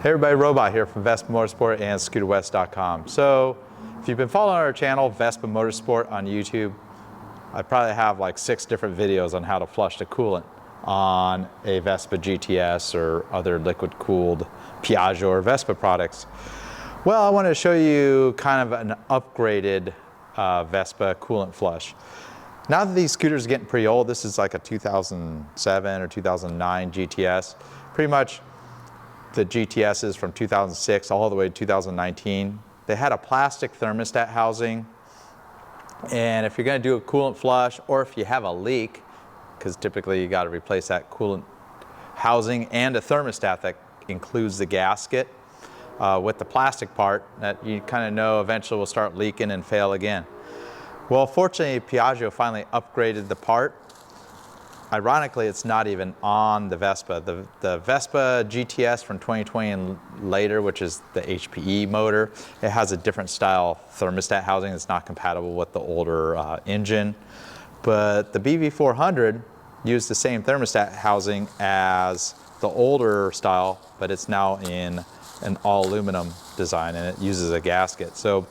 Hey everybody, Robot here from Vespa Motorsport and ScooterWest.com. So if you've been following our channel, Vespa Motorsport on YouTube, I probably have like 6 different videos on how to flush the coolant on a Vespa GTS or other liquid cooled Piaggio or Vespa products. Well, I wanted to show you kind of an upgraded Vespa coolant flush. Now that these scooters are getting pretty old, this is like a 2007 or 2009 GTS. Pretty much the GTSs from 2006 all the way to 2019. They had a plastic thermostat housing. And if you're gonna do a coolant flush, or if you have a leak, because typically you gotta replace that coolant housing and a thermostat that includes the gasket with the plastic part, that you kind of know eventually will start leaking and fail again. Well, fortunately, Piaggio finally upgraded the part. Ironically, it's not even on the Vespa. The Vespa GTS from 2020 and later, which is the HPE motor, it has a different style thermostat housing that's not compatible with the older engine. But the BV400 used the same thermostat housing as the older style, but it's now in an all aluminum design and it uses a gasket. So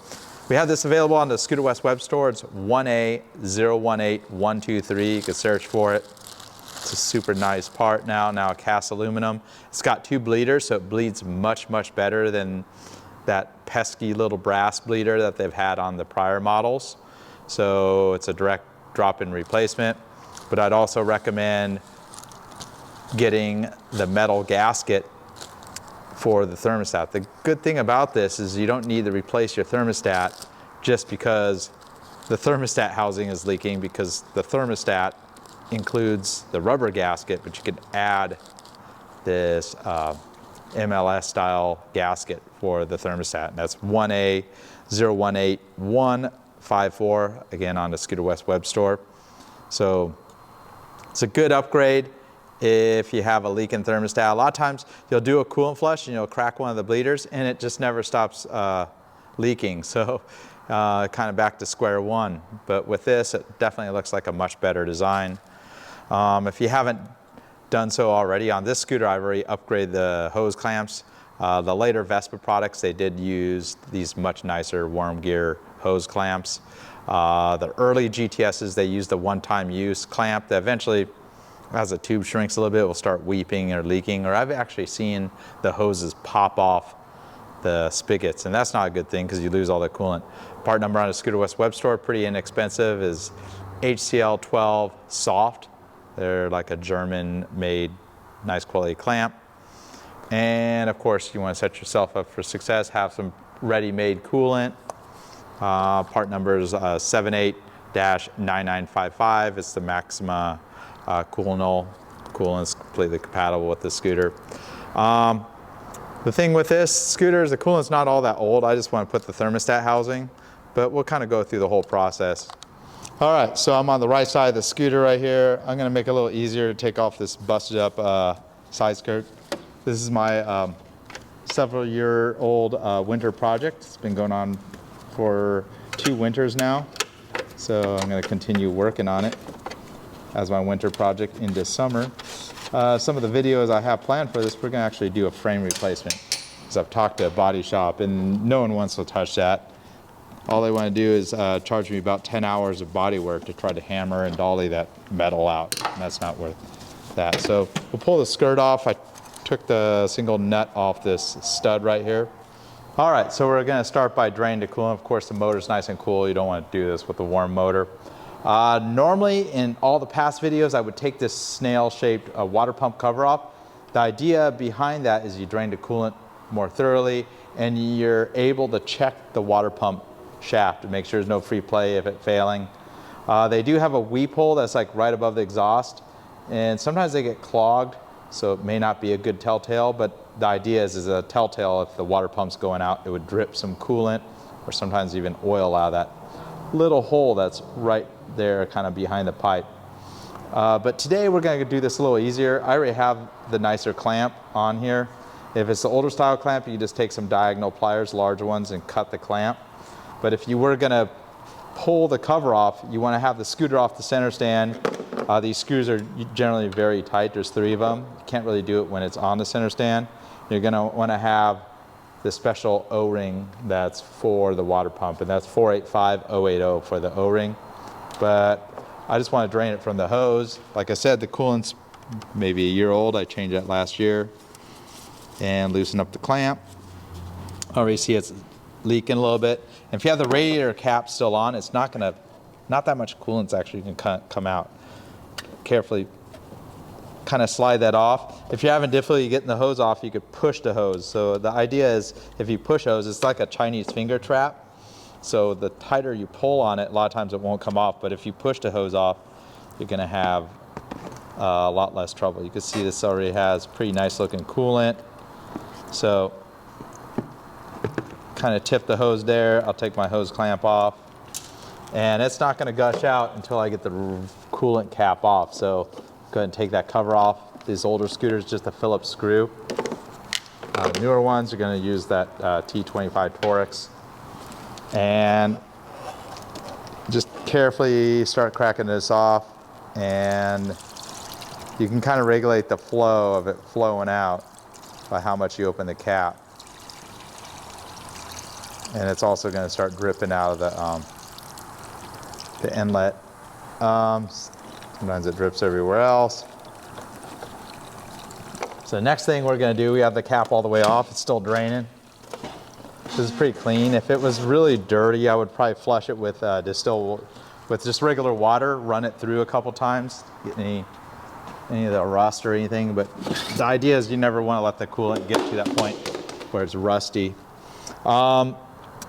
we have this available on the Scooter West web store. It's 1A018123. You can search for it. It's a super nice part now cast aluminum. It's got 2 bleeders, so it bleeds much better than that pesky little brass bleeder that they've had on the prior models. So it's a direct drop-in replacement, but I'd also recommend getting the metal gasket for the thermostat. The good thing about this is you don't need to replace your thermostat just because the thermostat housing is leaking, because the thermostat includes the rubber gasket, but you could add this MLS style gasket for the thermostat. And that's 1A018154, again on the Scooter West web store. So it's a good upgrade if you have a leaking thermostat. A lot of times you'll do a coolant flush and you'll crack one of the bleeders and it just never stops leaking. So kind of back to square one. But with this, it definitely looks like a much better design. If you haven't done so already, on this scooter I've already upgraded the hose clamps. The later Vespa products, they did use these much nicer worm gear hose clamps. The early GTSs, they used a one-time use clamp that eventually, as the tube shrinks a little bit, will start weeping or leaking, or I've actually seen the hoses pop off the spigots, and that's not a good thing because you lose all the coolant. Part number on the Scooter West web store, pretty inexpensive, is HCL12 soft. They're like a German-made, nice quality clamp. And of course, you want to set yourself up for success, have some ready-made coolant. Part number is 78-9955. It's the Maxima Coolant. Coolant is completely compatible with the scooter. The thing with this scooter is the coolant's not all that old. I just want to put the thermostat housing, but we'll kind of go through the whole process. All right, so I'm on the right side of the scooter right here. I'm gonna make it a little easier to take off this busted up side skirt. This is my several-year-old winter project. It's been going on for 2 winters now. So I'm gonna continue working on it as my winter project into summer. Some of the videos I have planned for this, we're gonna actually do a frame replacement. Because I've talked to a body shop and no one wants to touch that. All they want to do is charge me about 10 hours of body work to try to hammer and dolly that metal out. And that's not worth that. So we'll pull the skirt off. I took the single nut off this stud right here. All right, so we're going to start by draining the coolant. Of course, the motor's nice and cool. You don't want to do this with a warm motor. Normally, in all the past videos, I would take this snail-shaped water pump cover off. The idea behind that is you drain the coolant more thoroughly, and you're able to check the water pump shaft to make sure there's no free play of it failing. They do have a weep hole that's like right above the exhaust, and sometimes they get clogged, so it may not be a good telltale, but the idea is a telltale. If the water pump's going out, it would drip some coolant or sometimes even oil out of that little hole that's right there kind of behind the pipe. But today we're going to do this a little easier. I already have the nicer clamp on here. If it's the older style clamp, you just take some diagonal pliers, larger ones, and cut the clamp. But if you were going to pull the cover off, you want to have the scooter off the center stand, These screws are generally very tight. There's 3 of them. You can't really do it when it's on the center stand. You're going to want to have the special O-ring that's for the water pump, and that's 485080 for the O-ring. But I just want to drain it from the hose. Like I said, the coolant's maybe a year old. I changed that last year. And loosen up the clamp. Already see it's leaking a little bit. And if you have the radiator cap still on, it's not that much coolant's actually going to come out. Carefully kind of slide that off. If you're having difficulty getting the hose off, you could push the hose. So the idea is, if you push hose, it's like a Chinese finger trap. So the tighter you pull on it, a lot of times it won't come off. But if you push the hose off, you're going to have a lot less trouble. You can see this already has pretty nice looking coolant. So kind of tip the hose there. I'll take my hose clamp off. And it's not going to gush out until I get the coolant cap off. So go ahead and take that cover off. These older scooters, just a Phillips screw. Newer ones are going to use that T25 Torx. And just carefully start cracking this off. And you can kind of regulate the flow of it flowing out by how much you open the cap. And it's also going to start dripping out of the inlet. Sometimes it drips everywhere else. So the next thing we're going to do, we have the cap all the way off. It's still draining. This is pretty clean. If it was really dirty, I would probably flush it with just regular water, run it through a couple times, get any of the rust or anything. But the idea is you never want to let the coolant get to that point where it's rusty.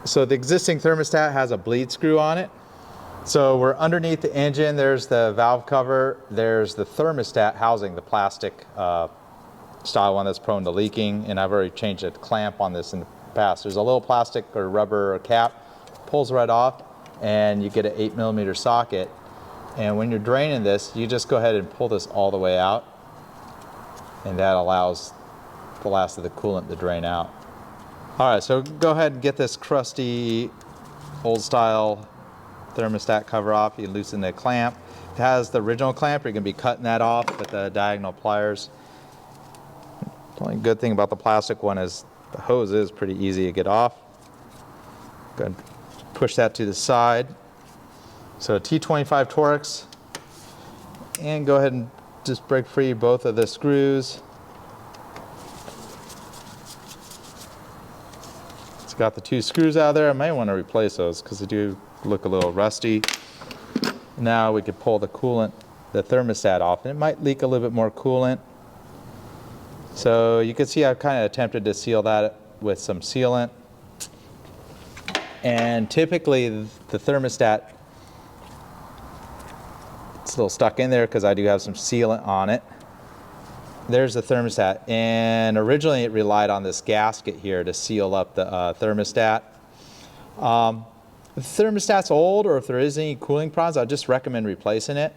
So the existing thermostat has a bleed screw on it. So we're underneath the engine. There's the valve cover. There's the thermostat housing, the plastic style one that's prone to leaking. And I've already changed the clamp on this in the past. There's a little plastic or rubber cap, pulls right off, and you get an 8mm socket. And when you're draining this, you just go ahead and pull this all the way out. And that allows the last of the coolant to drain out. All right, so go ahead and get this crusty old style thermostat cover off. You loosen the clamp. It has the original clamp. You're going to be cutting that off with the diagonal pliers. The only good thing about the plastic one is the hose is pretty easy to get off. Go ahead and push that to the side. So T25 Torx. And go ahead and just break free both of the screws. It's got the 2 screws out of there. I may want to replace those because they do look a little rusty. Now we could pull the coolant, the thermostat off, and it might leak a little bit more coolant. So you can see I've kind of attempted to seal that with some sealant. And typically the thermostat, it's a little stuck in there because I do have some sealant on it. There's the thermostat, and originally it relied on this gasket here to seal up the thermostat. If the thermostat's old or if there is any cooling problems, I'd just recommend replacing it.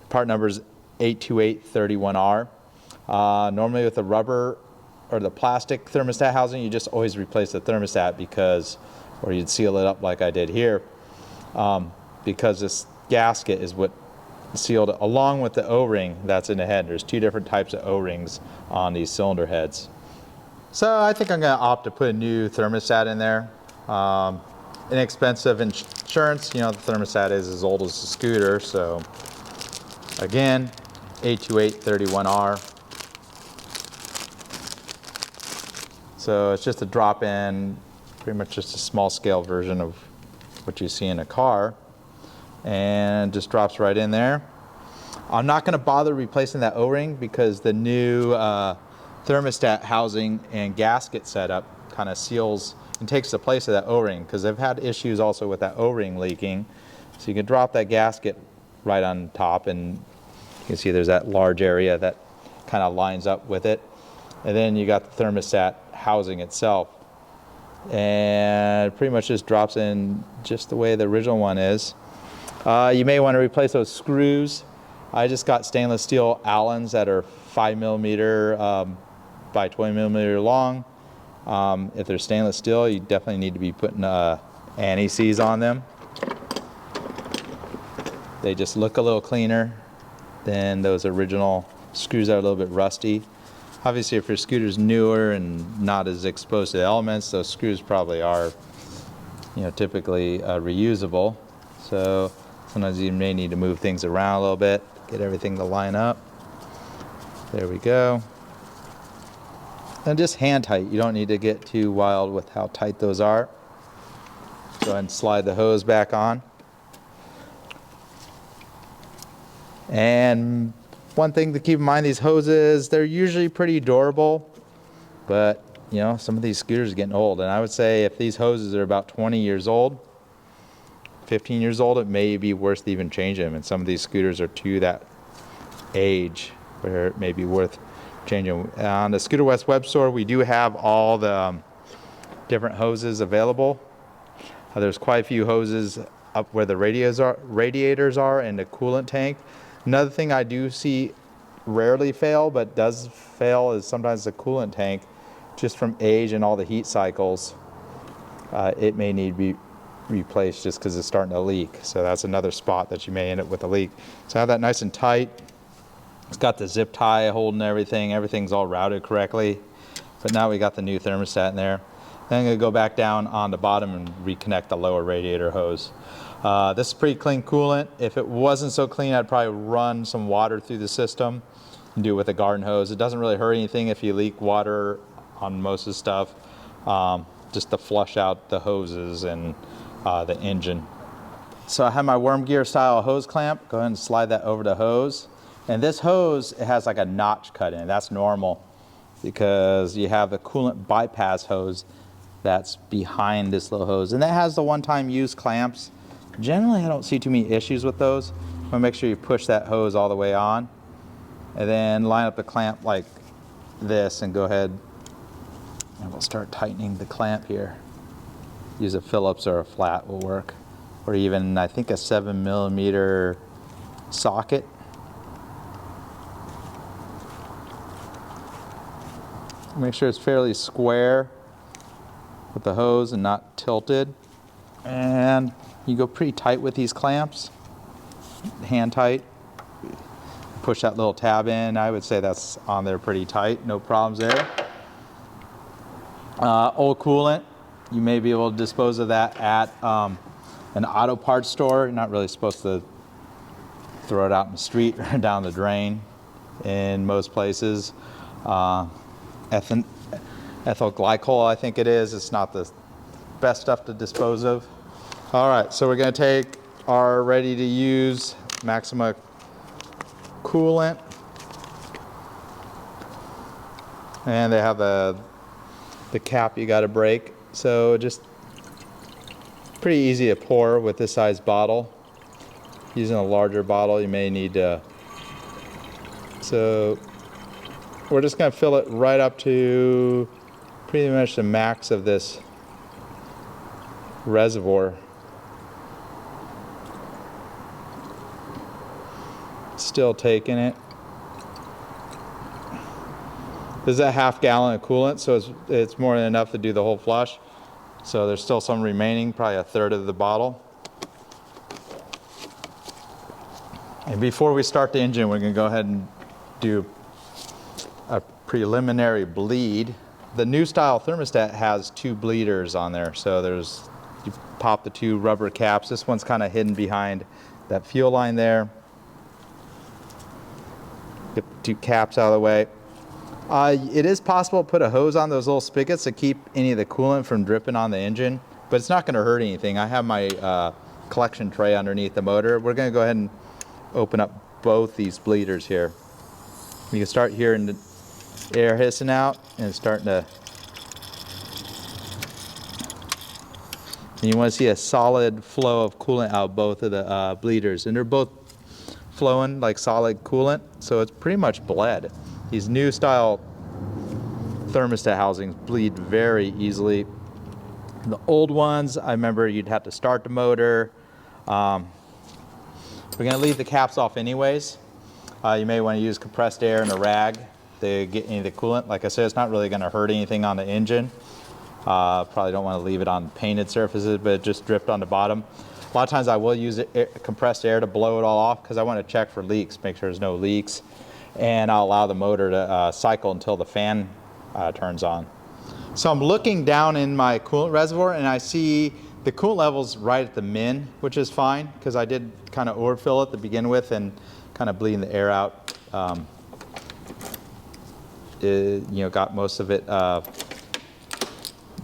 Part number is 82831R. Normally with the rubber or the plastic thermostat housing, you just always replace the thermostat because, or you'd seal it up like I did here, because this gasket is what sealed it, along with the O-ring that's in the head. There's 2 different types of O-rings on these cylinder heads. So I think I'm going to opt to put a new thermostat in there. Inexpensive insurance. You know, the thermostat is as old as the scooter. So again, 82831R. So it's just a drop-in, pretty much just a small scale version of what you see in a car. And just drops right in there. I'm not going to bother replacing that O-ring because the new thermostat housing and gasket setup kind of seals and takes the place of that O-ring, because I've had issues also with that O-ring leaking. So you can drop that gasket right on top, and you can see there's that large area that kind of lines up with it. And then you got the thermostat housing itself. And it pretty much just drops in just the way the original one is. You may want to replace those screws. I just got stainless steel Allens that are 5mm by 20mm long. If they're stainless steel, you definitely need to be putting anti-seize on them. They just look a little cleaner. than those original screws that are a little bit rusty. Obviously, if your scooter's newer and not as exposed to the elements, those screws probably are, typically reusable. So sometimes you may need to move things around a little bit, get everything to line up. There we go. And just hand tight. You don't need to get too wild with how tight those are. Go ahead and slide the hose back on. And one thing to keep in mind, these hoses, they're usually pretty durable, but some of these scooters are getting old. And I would say if these hoses are about 20 years old, 15 years old, it may be worth even changing them. And some of these scooters are to that age where it may be worth changing. On the Scooter West web store, we do have all the different hoses available. There's quite a few hoses up where the radiators are and the coolant tank. Another thing I do see rarely fail, but does fail, is sometimes the coolant tank, just from age and all the heat cycles, it may need to be replaced just because it's starting to leak. So that's another spot that you may end up with a leak. So have that nice and tight. It's got the zip tie holding everything. Everything's all routed correctly. But now we got the new thermostat in there. Then I'm going to go back down on the bottom and reconnect the lower radiator hose. This is pretty clean coolant. If it wasn't so clean, I'd probably run some water through the system and do it with a garden hose. It doesn't really hurt anything if you leak water on most of the stuff, just to flush out the hoses and the engine. So I have my worm gear style hose clamp. Go ahead and slide that over the hose. And this hose, it has like a notch cut in it. That's normal because you have the coolant bypass hose that's behind this little hose. And that has the one-time use clamps. Generally, I don't see too many issues with those. I'm gonna make sure you push that hose all the way on and then line up the clamp like this and go ahead and we'll start tightening the clamp here. Use a Phillips or a flat will work, or even I think a 7mm socket. Make sure it's fairly square with the hose and not tilted. And you go pretty tight with these clamps, hand tight. Push that little tab in. I would say that's on there pretty tight, no problems there. Old coolant, you may be able to dispose of that at an auto parts store. You're not really supposed to throw it out in the street or down the drain in most places. Ethyl glycol, I think it is. It's not the best stuff to dispose of. All right, so we're going to take our ready to use Maxima coolant, and they have the cap you got to break. So just pretty easy to pour with this size bottle. Using a larger bottle, you may need to. So we're just going to fill it right up to pretty much the max of this reservoir. Still taking it. This is a ½ gallon of coolant, so it's more than enough to do the whole flush. So there's still some remaining, probably a third of the bottle. And before we start the engine, we're going to go ahead and do a preliminary bleed. The new style thermostat has 2 bleeders on there. So you pop the 2 rubber caps. This one's kind of hidden behind that fuel line there. Get the 2 caps out of the way. It is possible to put a hose on those little spigots to keep any of the coolant from dripping on the engine, but it's not going to hurt anything. I have my collection tray underneath the motor. We're going to go ahead and open up both these bleeders here. You can start hearing the air hissing out, and it's starting to. And you want to see a solid flow of coolant out both of the bleeders, and they're both flowing like solid coolant, so it's pretty much bled. These new style thermostat housings bleed very easily. The old ones, I remember you'd have to start the motor. We're going to leave the caps off anyways. You may want to use compressed air and a rag to get any of the coolant. Like I said, it's not really going to hurt anything on the engine. Probably don't want to leave it on painted surfaces, but it just dripped on the bottom. lot of times I will use compressed air to blow it all off because I want to check for leaks, make sure there's no leaks. And I'll allow the motor to cycle until the fan turns on. So I'm looking down in my coolant reservoir and I see the coolant level's right at the min, which is fine because I did kind of overfill it to begin with and kind of bleeding the air out. Got most of it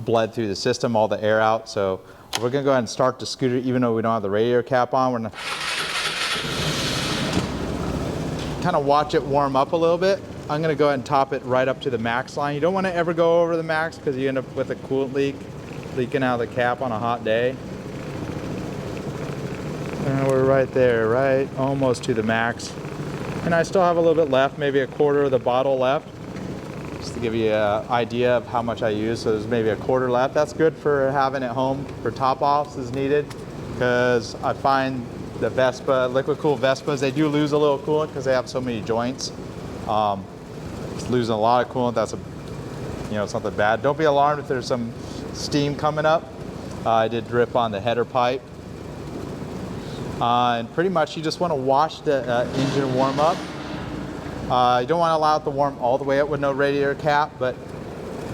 bled through the system, all the air out. So we're gonna go ahead and start the scooter even though we don't have the radiator cap on. We're gonna kind of watch it warm up a little bit. I'm gonna go ahead and top it right up to the max line. You don't wanna ever go over the max because you end up with a coolant leak, leaking out of the cap on a hot day. And we're right there, right almost to the max. And I still have a little bit left, maybe a quarter of the bottle left. Just to give you an idea of how much I use. So there's maybe a quarter left. That's good for having at home for top offs as needed, because I find the Vespa, liquid cooled Vespas, they do lose a little coolant because they have so many joints. It's losing a lot of coolant. That's something bad. Don't be alarmed if there's some steam coming up. I did drip on the header pipe. And pretty much you just want to watch the engine warm up. You don't want to allow it to warm all the way up with no radiator cap, but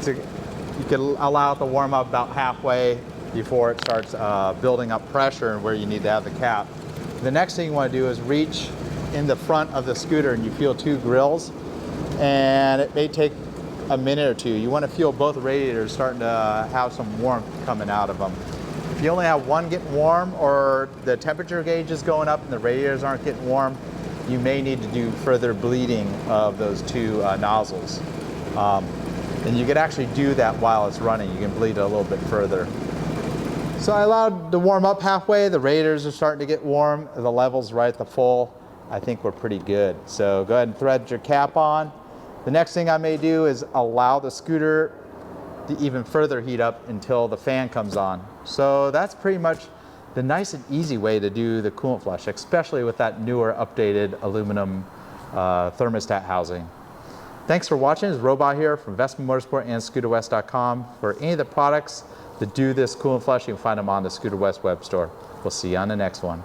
you can allow it to warm up about halfway before it starts building up pressure and where you need to have the cap. The next thing you want to do is reach in the front of the scooter and you feel two grills, and it may take a minute or two. You want to feel both radiators starting to have some warmth coming out of them. If you only have one getting warm or the temperature gauge is going up and the radiators aren't getting warm, you may need to do further bleeding of those two nozzles. And you can actually do that while it's running. You can bleed it a little bit further. So I allowed to warm up halfway. The radiators are starting to get warm. The level's right at the full. I think we're pretty good. So go ahead and thread your cap on. The next thing I may do is allow the scooter to even further heat up until the fan comes on. So that's pretty much the nice and easy way to do the coolant flush, especially with that newer updated aluminum thermostat housing. Thanks for watching. It's Robot here from Vespa Motorsport and ScooterWest.com. For any of the products that do this coolant flush, you can find them on the Scooter West web store. We'll see you on the next one.